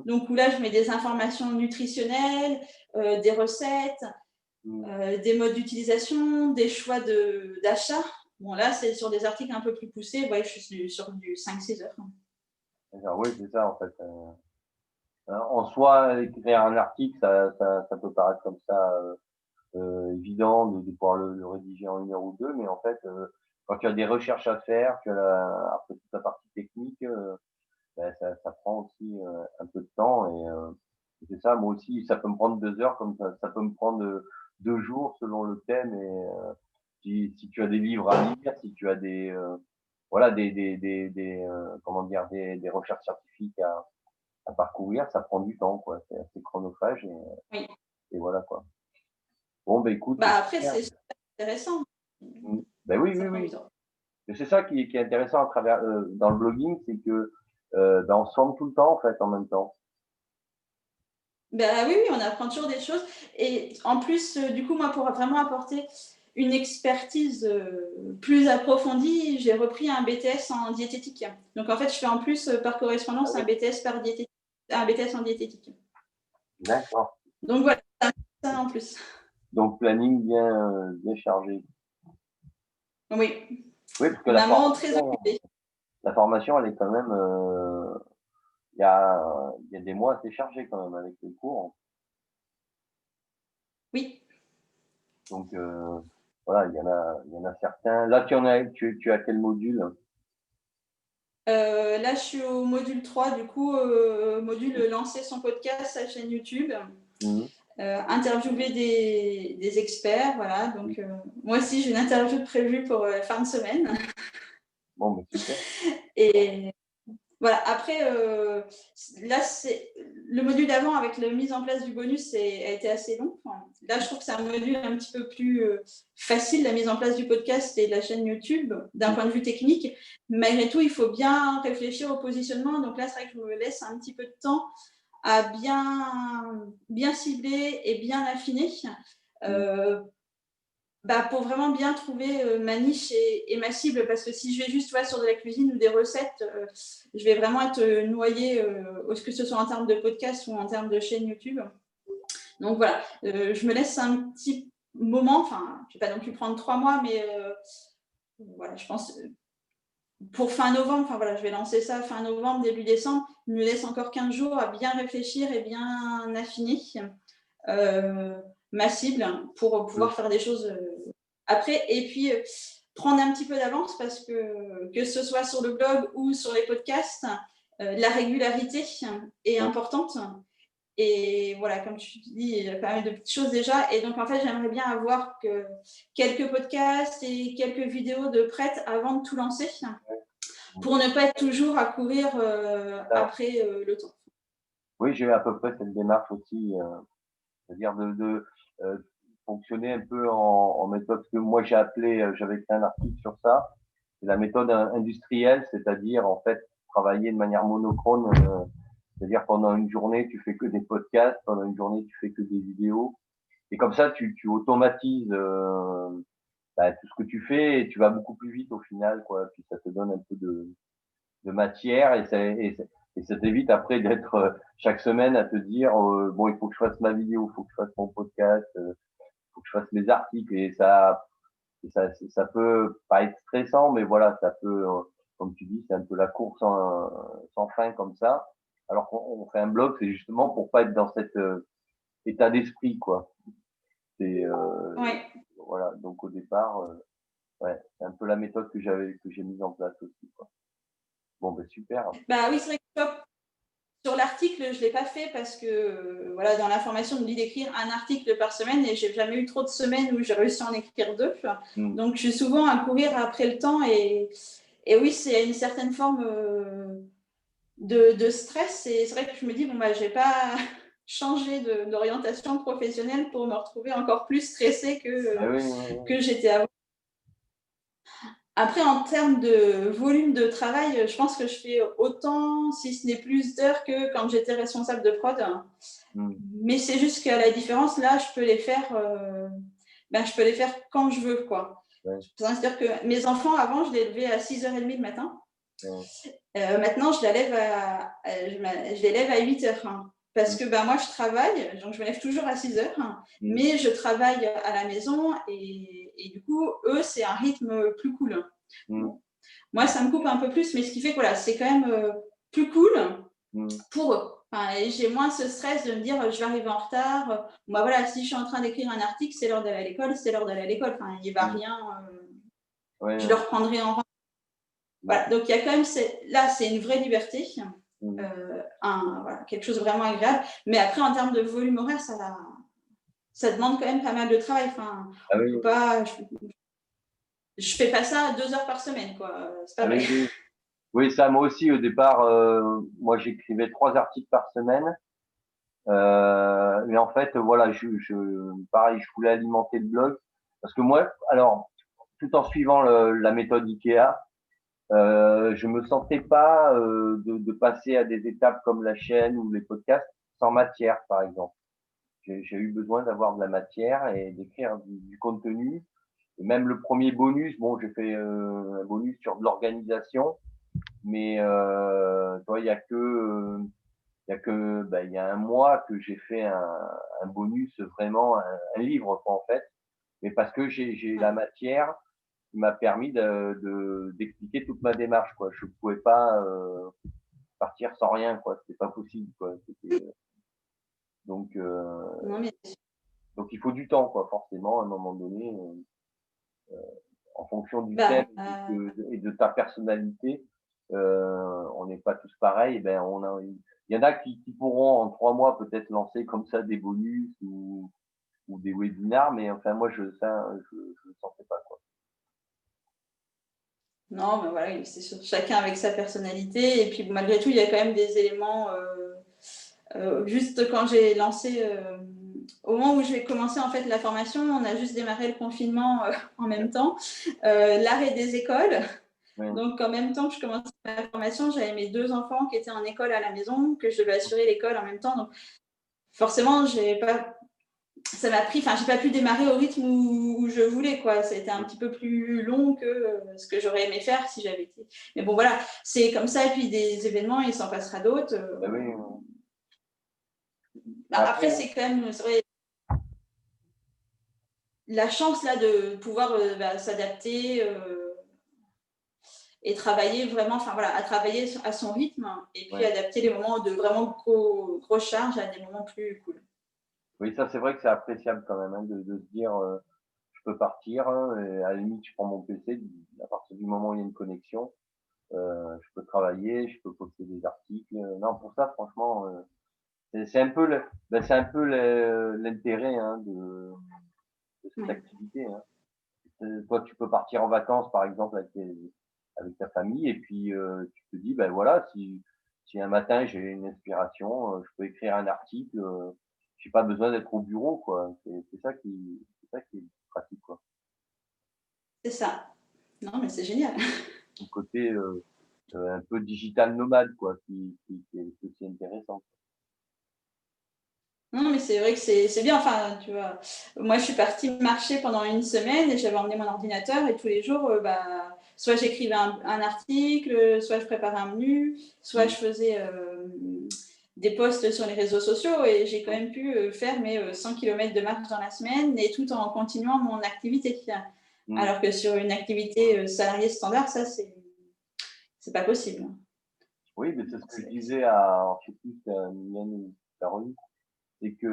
donc où là, je mets des informations nutritionnelles, des recettes, des modes d'utilisation, des choix d'achat. Bon, là, c'est sur des articles un peu plus poussés. Ouais, je suis sur du 5-6 heures. Oui, c'est ça, en fait. En soi, écrire un article, ça peut paraître comme ça évident de pouvoir le rédiger en 1 heure ou 2, mais en fait, quand tu as des recherches à faire, après toute la partie technique, ça prend aussi un peu de temps et c'est ça. Moi aussi, ça peut me prendre 2 heures, comme ça peut me prendre 2 jours selon le thème. Et si tu as des livres à lire, si tu as comment dire, des recherches scientifiques à parcourir, ça prend du temps, quoi. C'est assez chronophage et voilà, quoi. Bon, écoute. Après, c'est super intéressant. Oui. Mais c'est ça qui est intéressant à travers dans le blogging, c'est que on se forme tout le temps, en fait, en même temps. Oui, on apprend toujours des choses. Et en plus, du coup, moi, pour vraiment apporter une expertise plus approfondie, j'ai repris un BTS en diététique. Donc, en fait, je fais en plus, par correspondance, un BTS un BTS en diététique. D'accord. Donc, voilà, ça en plus. Donc, planning bien chargé. Oui. Parce que maman très occupée. La formation, elle est quand même, il y a des mois assez chargés quand même avec les cours. Oui. Donc, voilà, il y en a certains. Là, tu as quel module? Là, je suis au module 3, du coup, module lancer son podcast, sa chaîne YouTube, interviewer des experts, voilà. Donc, moi aussi, j'ai une interview prévue pour fin de semaine. Bon, mais super. Et Voilà, après, là, le module d'avant avec la mise en place du bonus a été assez long. Enfin, là, je trouve que c'est un module un petit peu plus facile, la mise en place du podcast et de la chaîne YouTube, d'un point de vue technique. Malgré tout, il faut bien réfléchir au positionnement. Donc là, c'est vrai que je me laisse un petit peu de temps à bien cibler et bien affiner. Pour vraiment bien trouver ma niche et ma cible, parce que si je vais juste sur de la cuisine ou des recettes, je vais vraiment être noyée, que ce soit en termes de podcast ou en termes de chaîne YouTube. Donc voilà, je me laisse un petit moment, enfin, je ne vais pas non plus prendre 3 mois, mais voilà, je pense pour fin novembre, enfin voilà, je vais lancer ça fin novembre, début décembre, je me laisse encore 15 jours à bien réfléchir et bien affiner ma cible pour pouvoir faire des choses après. Et puis, prendre un petit peu d'avance parce que ce soit sur le blog ou sur les podcasts, la régularité est importante. Et voilà, comme tu dis, il y a pas mal de petites choses déjà. Et donc, en fait, j'aimerais bien avoir quelques podcasts et quelques vidéos de prêtes avant de tout lancer pour ne pas être toujours à courir après le temps. Oui, j'ai eu à peu près cette démarche aussi, c'est-à-dire fonctionner un peu en méthode que moi j'ai appelé, j'avais écrit un article sur ça, c'est la méthode industrielle, c'est-à-dire en fait travailler de manière monochrone, c'est-à-dire pendant une journée tu fais que des podcasts, pendant une journée tu fais que des vidéos, et comme ça tu automatises tout ce que tu fais et tu vas beaucoup plus vite au final, quoi. Puis ça te donne un peu de matière et ça t'évite après d'être chaque semaine à te dire bon, il faut que je fasse ma vidéo, il faut que je fasse mon podcast, il faut que je fasse mes articles, et ça peut pas être stressant, mais voilà, ça peut, comme tu dis, c'est un peu la course sans fin comme ça. Alors qu'on fait un blog, c'est justement pour pas être dans cet état d'esprit, quoi. C'est Ouais. voilà, donc au départ, ouais, c'est un peu la méthode que j'ai mise en place aussi, quoi. Bon, ben super. Bah oui, c'est vrai que sur l'article, je ne l'ai pas fait parce que voilà, dans la formation, on me dit d'écrire un article par semaine et j'ai jamais eu trop de semaines où j'ai réussi à en écrire 2. Donc, je suis souvent à courir après le temps et oui, c'est une certaine forme de stress. Et c'est vrai que je me dis, bon, je vais pas changer d'orientation professionnelle pour me retrouver encore plus stressée que j'étais avant. Après, en termes de volume de travail, je pense que je fais autant, si ce n'est plus d'heures que quand j'étais responsable de prod. Mais c'est juste qu'à la différence, là, je peux les faire quand je veux, quoi. C'est-à-dire que mes enfants, avant, je les levais à 6h30 le matin. Maintenant, je les lève à 8h. Parce que moi, je travaille, donc je me lève toujours à 6h, mais je travaille à la maison et du coup, eux, c'est un rythme plus cool. Moi, ça me coupe un peu plus, mais ce qui fait que voilà, c'est quand même plus cool pour eux. Et j'ai moins ce stress de me dire je vais arriver en retard. Voilà, si je suis en train d'écrire un article, c'est l'heure d'aller à l'école, c'est l'heure d'aller à l'école. Il n'y va rien. Je le reprendrai en rentrant. Voilà, donc il y a quand même là, c'est une vraie liberté, quelque chose de vraiment agréable. Mais après, en termes de volume horaire, ça demande quand même pas mal de travail. Je fais pas ça 2 heures par semaine, quoi. C'est pas vrai. Oui, ça, moi aussi, au départ, moi, j'écrivais 3 articles par semaine. Mais en fait, voilà, pareil, je voulais alimenter le blog. Parce que moi, alors, tout en suivant la méthode Ikea, je me sentais pas de passer à des étapes comme la chaîne ou les podcasts sans matière, par exemple. J'ai eu besoin d'avoir de la matière et d'écrire du contenu. Et même le premier bonus, bon, j'ai fait un bonus sur de l'organisation, mais toi, il y a un mois que j'ai fait un bonus, vraiment un livre, quoi, en fait. Mais parce que j'ai la matière qui m'a permis d'expliquer toute ma démarche, quoi. Je pouvais pas partir sans rien, quoi. C'était pas possible, quoi. Donc, Non, mais... donc il faut du temps, quoi, forcément, à un moment donné, en fonction du thème et de ta personnalité. On n'est pas tous pareils. Il y en a qui pourront en 3 mois peut-être lancer comme ça des bonus ou des webinars, mais enfin moi je le sentais pas, quoi. Non, mais voilà, c'est sûr, chacun avec sa personnalité. Et puis malgré tout, il y a quand même des éléments. Juste quand j'ai lancé, au moment où j'ai commencé en fait la formation, on a juste démarré le confinement en même temps, l'arrêt des écoles. Oui, Donc en même temps que je commençais ma formation, j'avais mes 2 enfants qui étaient en école à la maison, que je devais assurer l'école en même temps. Donc forcément, ça m'a pris, enfin, j'ai pas pu démarrer au rythme où je voulais, quoi. Ça a été un petit peu plus long que ce que j'aurais aimé faire si j'avais été. Mais bon, voilà, c'est comme ça. Et puis des événements, il s'en passera d'autres. bah oui. Après, Après, c'est quand même, c'est vrai, la chance là de pouvoir s'adapter et travailler vraiment, enfin voilà, à travailler à son rythme et puis ouais. adapter les moments de vraiment grosse charge à des moments plus cool. Oui, ça c'est vrai que c'est appréciable quand même, hein, de se dire, je peux partir, hein, et à la limite, je prends mon PC, à partir du moment où il y a une connexion, je peux travailler, je peux poster des articles. Non, pour ça, franchement, c'est un peu c'est un peu l'intérêt, hein, de cette Ouais. activité, hein. Toi, tu peux partir en vacances, par exemple, avec ta famille, et puis tu te dis, ben voilà, si un matin j'ai une inspiration, je peux écrire un article, j'ai pas besoin d'être au bureau, quoi. C'est ça qui est pratique, quoi. C'est ça. Non, mais c'est génial. Le côté un peu digital nomade, quoi, qui est aussi intéressant. Non, mais c'est vrai que c'est bien. Enfin, tu vois, moi, je suis partie marcher pendant une semaine et j'avais emmené mon ordinateur et tous les jours, soit j'écrivais un article, soit je préparais un menu, soit Mmh, je faisais des posts sur les réseaux sociaux et j'ai quand mmh, même pu faire mes 100 km de marche dans la semaine et tout en continuant mon activité. mmh. Alors que sur une activité salariée standard, ça, c'est pas possible. Oui, mais c'est ce que je C'est- disais à, je sais plus, c'était à Mylène ou Caroline, c'est que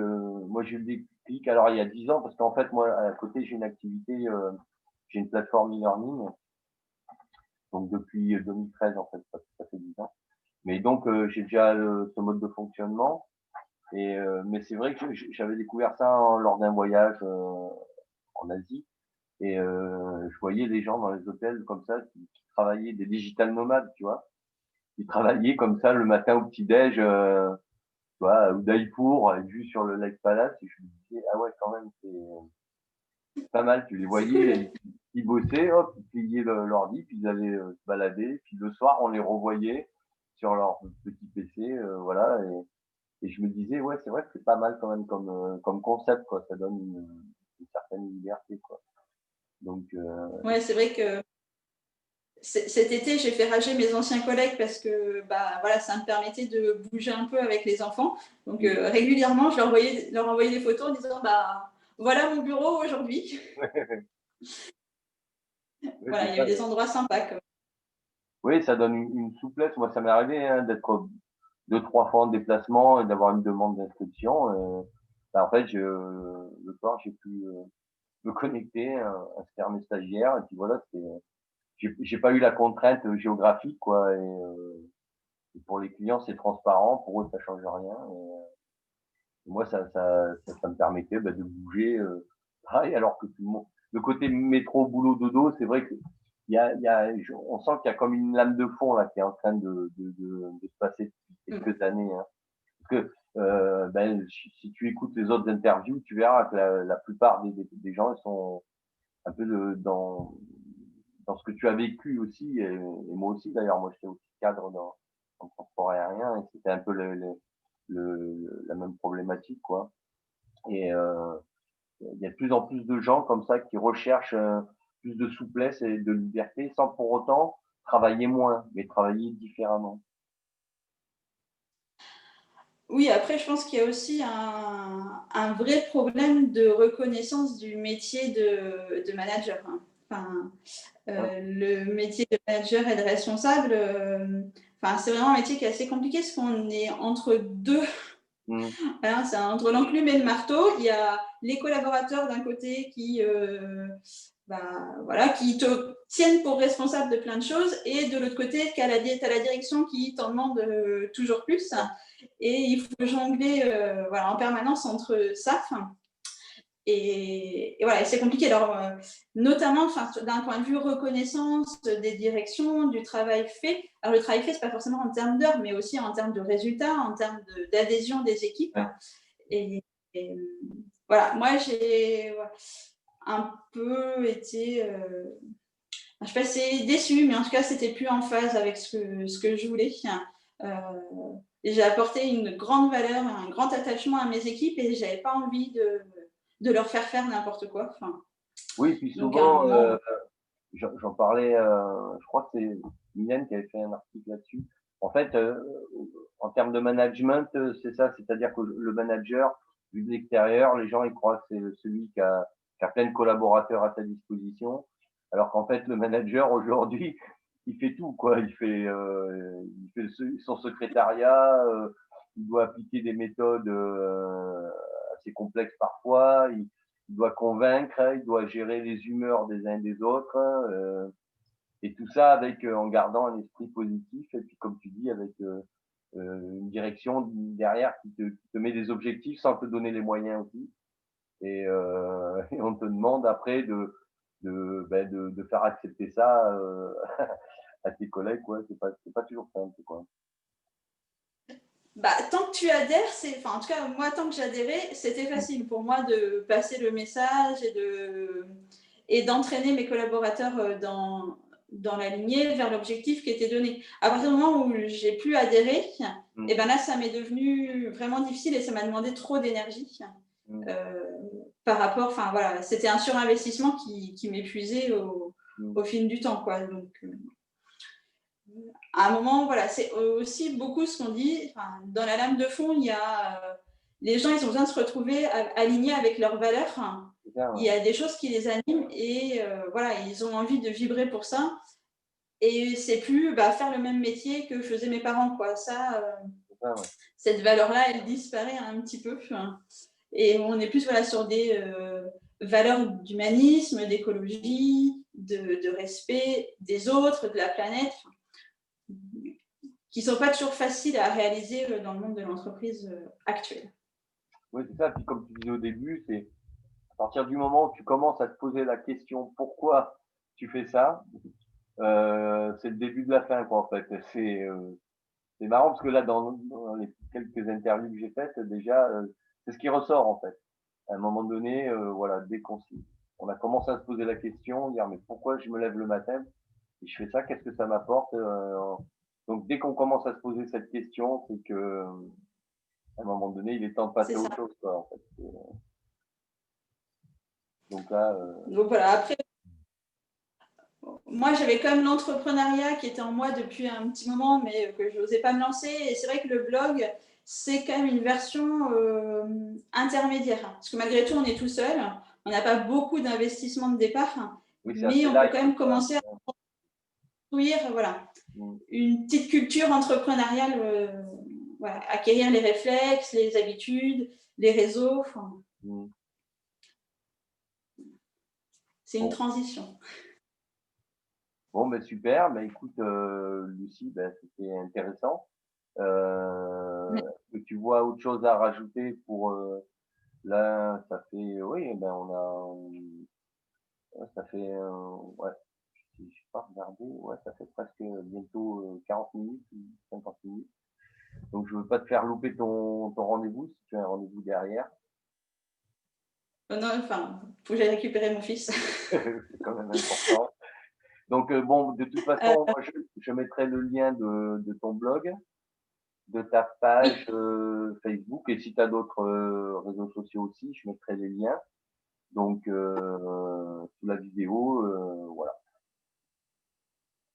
moi j'ai eu le déclic, alors il y a 10 ans, parce qu'en fait, moi, à côté, j'ai une activité, j'ai une plateforme e-learning, donc depuis 2013, en fait, ça fait 10 ans. Mais donc, j'ai déjà ce mode de fonctionnement. Mais c'est vrai que j'avais découvert ça lors d'un voyage en Asie. Et je voyais des gens dans les hôtels comme ça qui travaillaient, des digital nomades, tu vois, qui travaillaient comme ça le matin au petit-déj, tu vois, à Udaipur, avec vue sur le Lake Palace. Et je me disais, ah ouais, quand même, c'est pas mal. Tu les C'est cool. voyais, ils bossaient, hop, ils pliaient l'ordi, puis ils allaient se balader. Puis le soir, on les revoyait sur leur petit PC, voilà. Et je me disais, ouais, c'est vrai que c'est pas mal quand même comme concept, quoi. Ça donne une certaine liberté, quoi. Donc, Ouais, c'est vrai que cet été, j'ai fait rager mes anciens collègues parce que voilà, ça me permettait de bouger un peu avec les enfants. Donc oui, régulièrement, je leur envoyais des photos en disant voilà mon bureau aujourd'hui. oui, Voilà, c'est il y ça. avait des endroits sympas. Oui, ça donne une souplesse. Moi, ça m'est arrivé, hein, d'être deux, trois fois en déplacement et d'avoir une demande d'inscription. En fait, le soir, j'ai pu me connecter, inscrire mes stagiaires, et puis voilà, j'ai pas eu la contrainte géographique, quoi. Et pour les clients, c'est transparent. Pour eux, ça change rien. Et moi, ça me permettait de bouger. Pareil, alors que le côté métro, boulot, dodo, c'est vrai que on sent qu'il y a comme une lame de fond là qui est en train de se passer depuis Mm. quelques années, hein. Parce que si tu écoutes les autres interviews, tu verras que la plupart des gens ils sont un peu dans ce que tu as vécu aussi, et moi aussi d'ailleurs. Moi, j'étais aussi cadre dans le transport aérien, et c'était un peu la même problématique, quoi. Et il y a de plus en plus de gens comme ça qui recherchent plus de souplesse et de liberté, sans pour autant travailler moins, mais travailler différemment. Oui, après, je pense qu'il y a aussi un vrai problème de reconnaissance du métier de manager, hein. Enfin, Ouais. le métier de manager et de responsable, c'est vraiment un métier qui est assez compliqué parce qu'on est entre deux. Mmh. Voilà, c'est entre l'enclume et le marteau. Il y a les collaborateurs d'un côté qui te tiennent pour responsable de plein de choses, et de l'autre côté, tu as la direction qui t'en demande toujours plus. Et il faut jongler en permanence entre ça. Et voilà, et c'est compliqué. Alors, notamment d'un point de vue reconnaissance des directions, du travail fait. Alors, le travail fait, ce n'est pas forcément en termes d'heures, mais aussi en termes de résultats, en termes d'adhésion des équipes. Ouais. Et, voilà, moi, j'ai un peu été, je ne sais pas si c'est déçue, mais en tout cas, c'était plus en phase avec ce que je voulais. J'ai apporté une grande valeur, un grand attachement à mes équipes et je n'avais pas envie de leur faire n'importe quoi. Enfin, Oui, puis donc, à un souvent, moment, j'en parlais, je crois que c'est Mylène qui avait fait un article là-dessus. En fait, en termes de management, c'est ça, c'est-à-dire que le manager, vu de l'extérieur, les gens ils croient que c'est celui qui a plein de collaborateurs à sa disposition, alors qu'en fait, le manager aujourd'hui, il fait tout, quoi. Il fait son secrétariat, il doit appliquer des méthodes assez complexes parfois, il doit convaincre, il doit gérer les humeurs des uns et des autres, et tout ça avec en gardant un esprit positif et puis comme tu dis avec une direction derrière qui te met des objectifs sans te donner les moyens aussi et on te demande après de faire accepter ça à tes collègues quoi c'est pas toujours simple quoi. bah, tant que tu adhères, enfin, en tout cas, moi, tant que j'adhérais, c'était facile pour moi de passer le message et d'entraîner mes collaborateurs dans la lignée vers l'objectif qui était donné. À partir du moment où j'ai plus adhéré, et ben là, ça m'est devenu vraiment difficile et ça m'a demandé trop d'énergie par rapport, enfin voilà, c'était un surinvestissement qui m'épuisait au fil du temps, quoi. Donc, à un moment, voilà, c'est aussi beaucoup ce qu'on dit. Enfin, dans la lame de fond, il y a les gens, ils ont besoin de se retrouver alignés avec leurs valeurs. Ça, Il y a des choses qui les animent et voilà, ils ont envie de vibrer pour ça. Et c'est plus faire le même métier que faisaient mes parents, quoi. ouais. Cette valeur-là, elle disparaît un petit peu. Et on est plus voilà, sur des valeurs d'humanisme, d'écologie, de respect des autres, de la planète, qui ne sont pas toujours faciles à réaliser dans le monde de l'entreprise actuelle. Oui, c'est ça. Puis comme tu disais au début, c'est à partir du moment où tu commences à te poser la question pourquoi tu fais ça, c'est le début de la fin, quoi, en fait. C'est marrant parce que là, dans les quelques interviews que j'ai faites, déjà, c'est ce qui ressort, en fait. À un moment donné, voilà, dès on a commencé à se poser la question, dire mais pourquoi je me lève le matin et je fais ça, qu'est-ce que ça m'apporte donc dès qu'on commence à se poser cette question, c'est que à un moment donné, il est temps de passer C'est à ça. autre chose, quoi, en fait. Donc là, Donc voilà, après, moi j'avais quand même l'entrepreneuriat qui était en moi depuis un petit moment, mais que je n'osais pas me lancer. Et c'est vrai que le blog, c'est quand même une version intermédiaire. Parce que malgré tout, on est tout seul. On n'a pas beaucoup d'investissement de départ, oui, c'est mais assez on peut light, quand même quoi. commencer à construire voilà, Mm, une petite culture entrepreneuriale, voilà, acquérir les réflexes, les habitudes, les réseaux. Enfin, mm. c'est une Bon, transition. bon, ben super. Ben écoute, Lucie, ben c'était intéressant. Que tu vois autre chose à rajouter pour là, ça fait, oui, ben ça fait, ouais, si je sais pas regarder, ouais, ça fait presque bientôt 40 minutes, ou 50 minutes. Donc je veux pas te faire louper ton rendez-vous si tu as un rendez-vous derrière. Non, enfin, faut que j'aille récupérer mon fils. C'est quand même important. Donc bon, de toute façon, moi je mettrai le lien de ton blog, de ta page Oui, Facebook et si tu as d'autres réseaux sociaux aussi, je mettrai les liens. Donc sous la vidéo, voilà.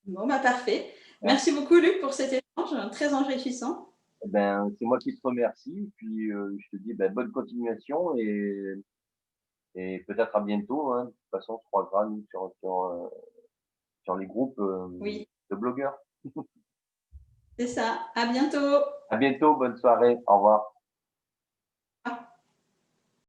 bon, parfait. Hein. Merci beaucoup, Luc, pour cet échange très enrichissant. Eh ben, c'est moi qui te remercie. Puis je te dis ben, bonne continuation et peut-être à bientôt. Hein. De toute façon, on se croisera nous, sur les groupes Oui, de blogueurs. c'est ça. À bientôt. À bientôt, bonne soirée, au revoir.